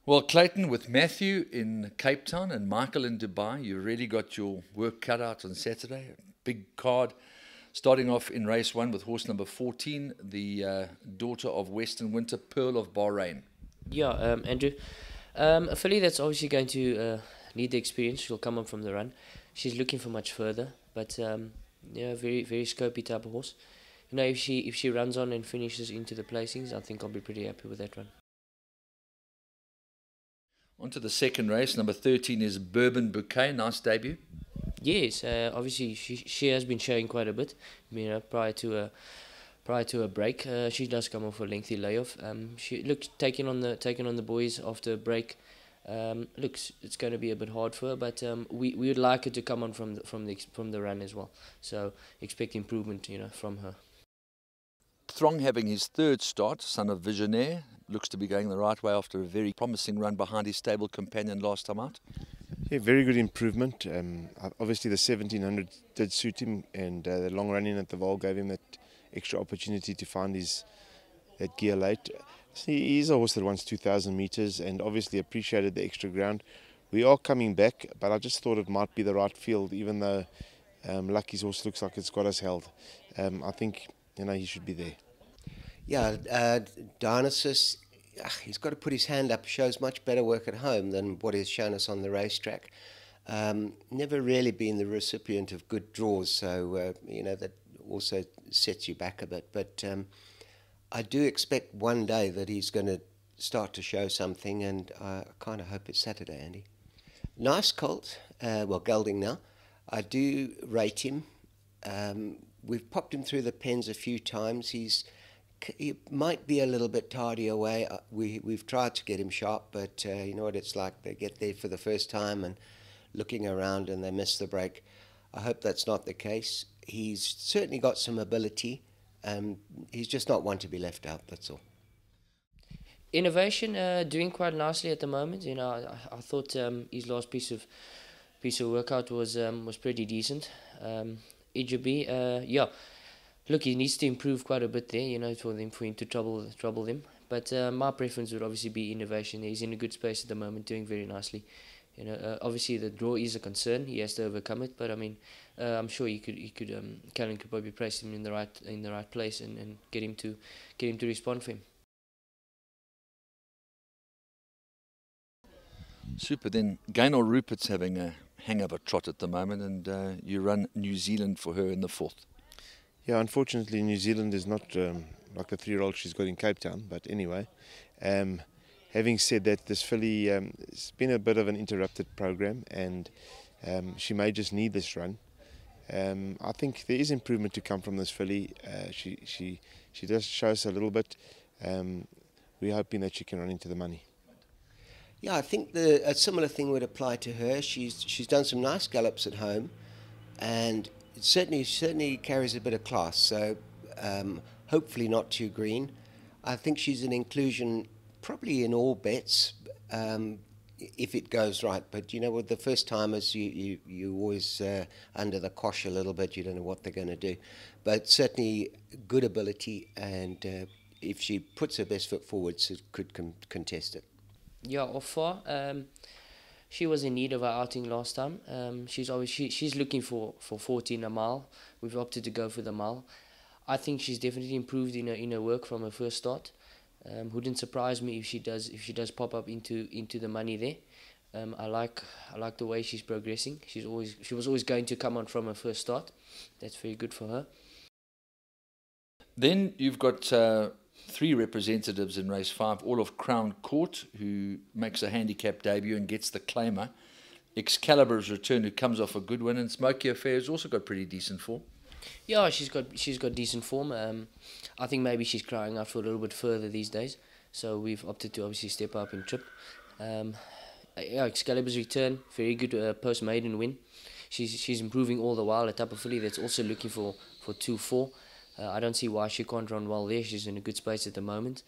Well, Clayton, with Matthew in Cape Town and Michael in Dubai, you really got your work cut out on Saturday. A big card, starting off in race 1 with horse number 14, the daughter of Western Winter, Pearl of Bahrain. Yeah, Andrew. A filly that's obviously going to need the experience. She'll come up from the run. She's looking for much further, but yeah, very scopy type of horse. You know, if she runs on and finishes into the placings, I think I'll be pretty happy with that run. On to the second race. Number 13 is Bourbon Bouquet. Nice debut. Yes, obviously she has been showing quite a bit. You know, prior to a break, she does come off a lengthy layoff. She looks taking on the boys after a break. Looks it's going to be a bit hard for her, but we would like her to come on from the run as well. So expect improvement, you know, from her. Throng having his third start, son of Visionaire, looks to be going the right way after a very promising run behind his stable companion last time out. Yeah, very good improvement. Obviously the 1700 did suit him, and the long running at the Val gave him that extra opportunity to find that gear late. He's a horse that wants 2,000 metres and obviously appreciated the extra ground. We are coming back, but I just thought it might be the right field, even though Lucky's horse looks like it's got us held. I think, you know, he should be there. Yeah, Dionysus, he's got to put his hand up. Shows much better work at home than what he's shown us on the racetrack. Never really been the recipient of good draws, so you know, that also sets you back a bit. But I do expect one day that he's going to start to show something, and I kind of hope it's Saturday, Andy. Nice colt, well, gelding now. I do rate him. We've popped him through the pens a few times. He might be a little bit tardy away. We've tried to get him sharp, but you know what it's like. They get there for the first time and looking around and they miss the break. I hope that's not the case. He's certainly got some ability. He's just not one to be left out, that's all. Innovation doing quite nicely at the moment. You know, I thought his last piece of workout was pretty decent. EJB, yeah. Look, he needs to improve quite a bit there, you know, for him to trouble them. But my preference would obviously be Innovation. He's in a good space at the moment, doing very nicely. You know, obviously the draw is a concern. He has to overcome it. But I mean, I'm sure Callan could probably place him in the right place and get him to respond for him. Super. Then Gaynor Rupert's having a hang of a trot at the moment, and you run New Zealand for her in the 4th. Yeah, unfortunately New Zealand is not like the 3-year-old she's got in Cape Town, but anyway, having said that, this filly, it's been a bit of an interrupted program, and she may just need this run. I think there is improvement to come from this filly. She does show us a little bit. We're hoping that she can run into the money. Yeah, I think a similar thing would apply to her. She's done some nice gallops at home, and it certainly carries a bit of class, so hopefully not too green. I think she's an inclusion probably in all bets if it goes right. But you know, with the first timers, you always under the cosh a little bit. You don't know what they're going to do, but certainly good ability, and if she puts her best foot forward, she could contest it. Yeah, off far. She was in need of her outing last time. She's looking for 14 a mile. We've opted to go for the mile. I think she's definitely improved in her work from her first start. Wouldn't surprise me if she does pop up into the money there. I like the way she's progressing. She was always going to come on from her first start. That's very good for her. Then you've got 3 representatives in race 5, all of Crown Court, who makes a handicap debut and gets the claimer. Excalibur's return, who comes off a good win, and Smoky Affair's also got pretty decent form. Yeah, she's got decent form. I think maybe she's crying out for a little bit further these days, so we've opted to obviously step up and trip. Yeah, Excalibur's return, very good post-maiden win. She's improving all the while. A type of filly that's also looking for 2-4. I don't see why she can't run well there. She's in a good space at the moment.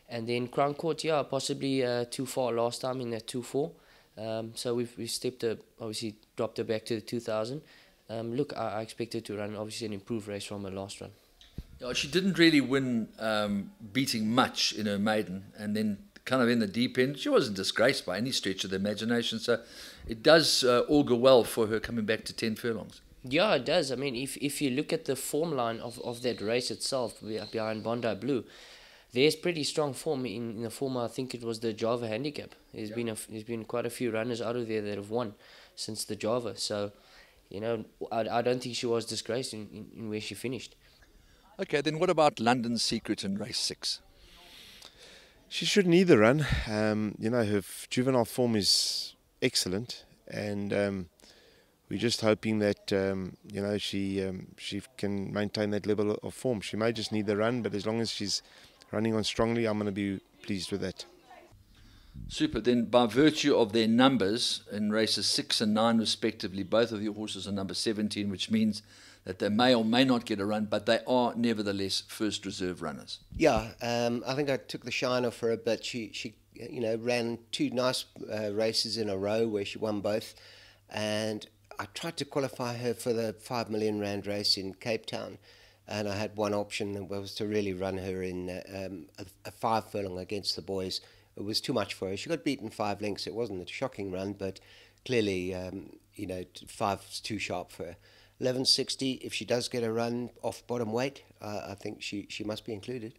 And then Crown Court, yeah, possibly too far last time in that 2-4. So we've stepped her, obviously dropped her back to the 2000. Look, I expect her to run obviously an improved race from her last run. Yeah, she didn't really win beating much in her maiden, and then kind of in the deep end. She wasn't disgraced by any stretch of the imagination, so it does augur well for her coming back to 10 furlongs. Yeah, it does. I mean, if you look at the form line of that race itself behind Bondi Blue, there's pretty strong form in the form. I think it was the Java handicap. There's been quite a few runners out of there that have won since the Java. So, you know, I don't think she was disgraced in where she finished. Okay, then what about London Secret in race 6? She shouldn't either run. You know, her juvenile form is excellent, and we're just hoping that you know, she can maintain that level of form. She may just need the run, but as long as she's running on strongly, I'm going to be pleased with that. Super. Then, by virtue of their numbers in races 6 and 9 respectively, both of your horses are number 17, which means that they may or may not get a run, but they are nevertheless first reserve runners. Yeah, I think I took the shine off her, but she you know, ran 2 nice races in a row where she won both, and I tried to qualify her for the 5 million rand race in Cape Town, and I had one option, that was to really run her in a 5 furlong against the boys. It was too much for her. She got beaten 5 lengths. It wasn't a shocking run, but clearly, you know, 5's too sharp for her. 1160, if she does get a run off bottom weight, I think she must be included.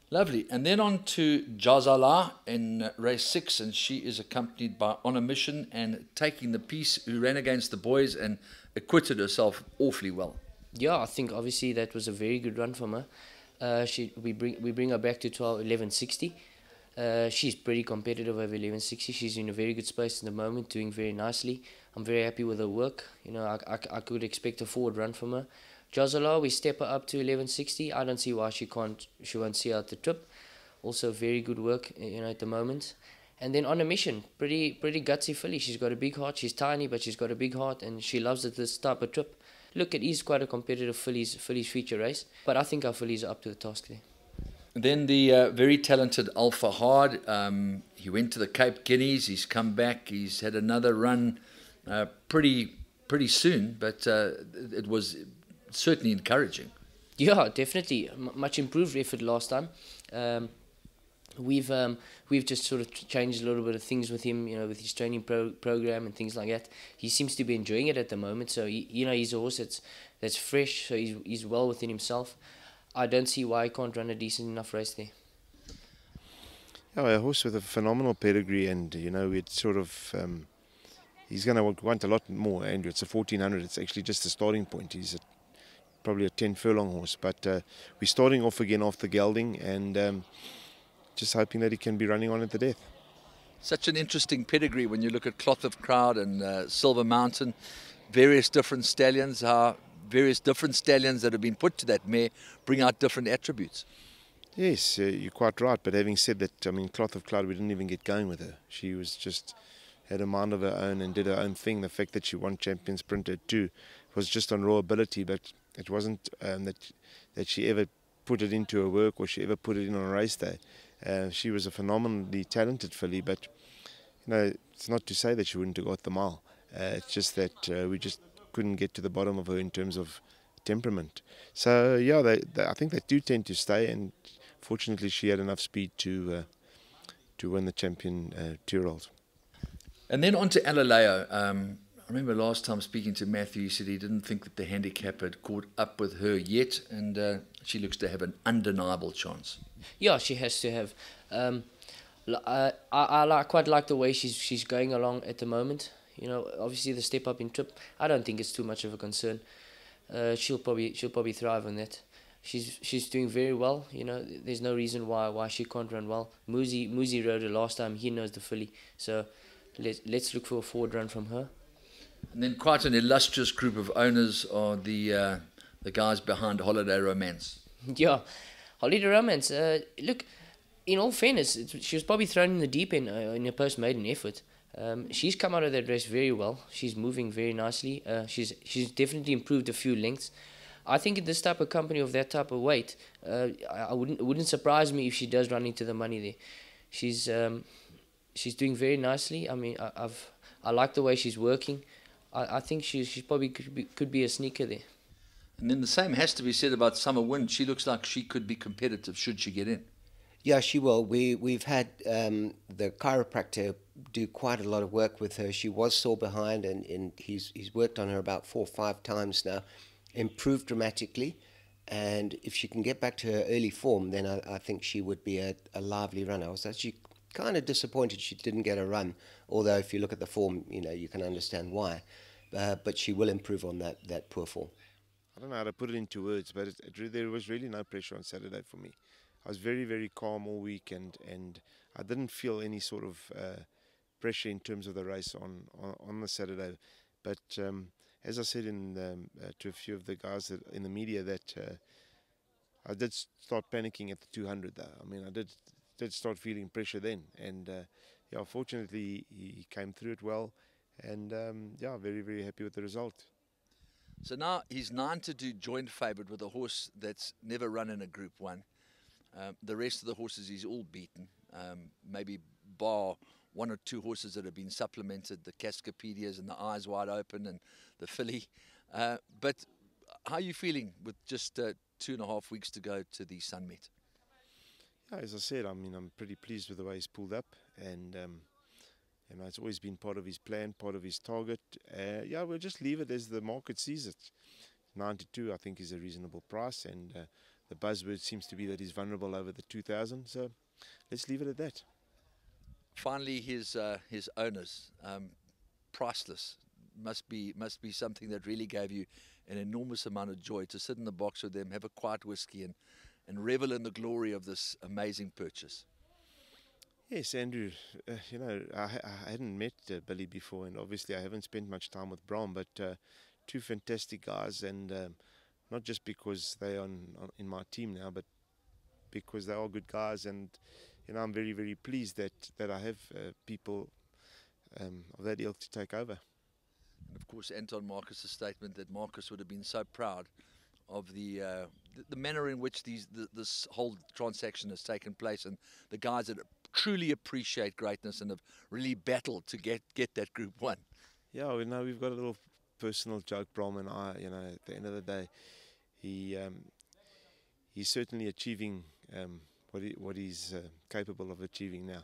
Lovely. And then on to Jazala in race 6, and she is accompanied by On a Mission and Taking the Peace, who ran against the boys and acquitted herself awfully well. Yeah, I think obviously that was a very good run from her. We bring her back to 1160. She's pretty competitive over 1160. She's in a very good space at the moment, doing very nicely. I'm very happy with her work. You know, I could expect a forward run from her. Jazala, we step her up to 1160. I don't see why she won't see out the trip. Also very good work, you know, at the moment. And then On a Mission, pretty gutsy filly. She's got a big heart. She's tiny, but she's got a big heart, and she loves it, this type of trip. Look, it is quite a competitive fillies feature race, but I think our fillies are up to the task there. Then the very talented Alpha Hard. He went to the Cape Guineas. He's come back. He's had another run pretty soon, but it was certainly encouraging. Yeah, definitely. Much improved effort last time. We've just sort of changed a little bit of things with him, you know, with his training program and things like that. He seems to be enjoying it at the moment. So you know, he's a horse that's fresh. So he's well within himself. I don't see why he can't run a decent enough race there. Yeah, a horse with a phenomenal pedigree, and you know, it's sort of he's going to want a lot more. Andrew, it's a 1400. It's actually just the starting point. He's probably a 10 furlong horse, but we're starting off again after gelding, and just hoping that he can be running on at the death. Such an interesting pedigree when you look at Cloth of Crowd and Silver Mountain, various different stallions, how various different stallions that have been put to that mare bring out different attributes. Yes, you're quite right, but having said that, I mean, Cloth of Cloud, we didn't even get going with her. She was just had a mind of her own and did her own thing. The fact that she won Champion Sprinter too was just on raw ability, but it wasn't that she ever put it into her work or she ever put it in on a race day. She was a phenomenally talented filly, but you know, it's not to say that she wouldn't have got the mile. It's just that we just couldn't get to the bottom of her in terms of temperament. So yeah, I think they do tend to stay, and fortunately she had enough speed to win the champion 2-year-old. And then on to Alaleo. I remember last time speaking to Matthew, he said he didn't think that the handicap had caught up with her yet, and she looks to have an undeniable chance. Yeah, she has to have. I quite like the way she's going along at the moment. You know, obviously the step up in trip, I don't think it's too much of a concern. She'll probably thrive on that. She's doing very well. You know, there's no reason why she can't run well. Muzi rode her last time. He knows the filly, so let's look for a forward run from her. And then quite an illustrious group of owners are the guys behind Holiday Romance. Yeah, Holiday Romance. Look, in all fairness, she was probably thrown in the deep end in her post-maiden effort. She's come out of that race very well. She's moving very nicely. She's definitely improved a few lengths. I think in this type of company of that type of weight, it wouldn't surprise me if she does run into the money there. She's doing very nicely. I mean, I like the way she's working. I think she's probably could be a sneaker there. And then the same has to be said about Summer Wind. She looks like she could be competitive should she get in. Yeah, she will. We've had the chiropractor do quite a lot of work with her. She was sore behind, and he's worked on her about 4 or 5 times now, improved dramatically. And if she can get back to her early form, then I think she would be a lively runner. I was actually kind of disappointed she didn't get a run, although if you look at the form, you can understand why. But she will improve on that poor form. I don't know how to put it into words, but there was really no pressure on Saturday for me. I was very, very calm all week, and I didn't feel any sort of pressure in terms of the race on the Saturday. But as I said to a few of the guys in the media, that I did start panicking at the 200 though. I mean, I did start feeling pressure then, and yeah, fortunately he came through it well, and yeah, very, very happy with the result. So now he's 9-2 joint favourite with a horse that's never run in a Group 1. The rest of the horses he's all beaten, maybe bar 1 or 2 horses that have been supplemented, the Cascapedias and the Eyes Wide Open and the filly. But how are you feeling with just 2.5 weeks to go to the Sunmet? Yeah, as I said, I mean, I'm pretty pleased with the way he's pulled up, and it's always been part of his plan, part of his target. Yeah, we'll just leave it as the market sees it. 92, I think, is a reasonable price, and the buzzword seems to be that he's vulnerable over the 2,000. So let's leave it at that. Finally, his owners, priceless. Must be something that really gave you an enormous amount of joy to sit in the box with them, have a quiet whiskey, and revel in the glory of this amazing purchase. Yes, Andrew, I hadn't met Billy before, and obviously I haven't spent much time with Bram, but 2 fantastic guys, and not just because they are in my team now, but because they are good guys, and I'm very, very pleased that I have people of that ilk to take over. And of course, Anton Marcus' statement that Marcus would have been so proud of the manner in which this whole transaction has taken place, and the guys that truly appreciate greatness and have really battled to get that Group 1. Yeah, we've got a little personal joke, Bram and I. At the end of the day, he's certainly achieving what he's capable of achieving now.